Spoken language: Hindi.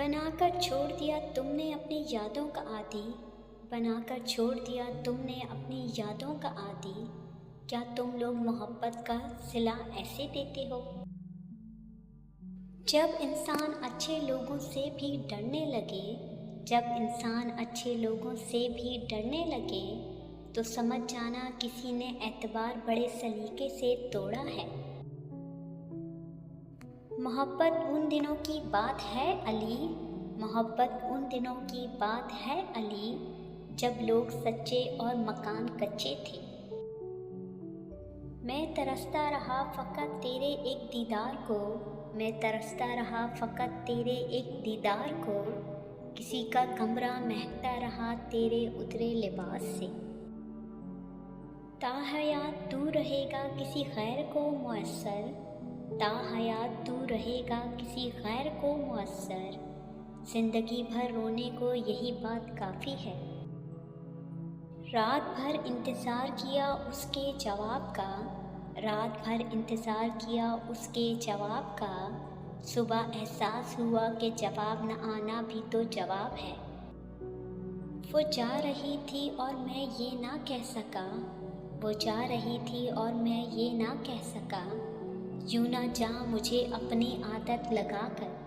बनाकर छोड़ दिया तुमने अपनी यादों का आदि, बनाकर छोड़ दिया तुमने अपनी यादों का आदि। क्या तुम लोग मोहब्बत का सिला ऐसे देते हो? जब इंसान अच्छे लोगों से भी डरने लगे, जब इंसान अच्छे लोगों से भी डरने लगे, तो समझ जाना किसी ने एतबार बड़े सलीके से तोड़ा है। मोहब्बत उन दिनों की बात है अली, मोहब्बत उन दिनों की बात है अली, जब लोग सच्चे और मकान कच्चे थे। मैं तरसता रहा फ़कत तेरे एक दीदार को, मैं तरसता रहा फ़कत तेरे एक दीदार को, किसी का कमरा महकता रहा तेरे उतरे लिबास से। ताहयात तू रहेगा किसी गैर को मुयस्सर, ताहयात तू रहेगा किसी गैर को मुयस्सर, ज़िंदगी भर रोने को यही बात काफ़ी है। रात भर इंतज़ार किया उसके जवाब का, रात भर इंतज़ार किया उसके जवाब का, सुबह एहसास हुआ कि जवाब न आना भी तो जवाब है। वो जा रही थी और मैं ये ना कह सका, वो जा रही थी और मैं ये ना कह सका, यूँ ना जा मुझे अपनी आदत लगाकर।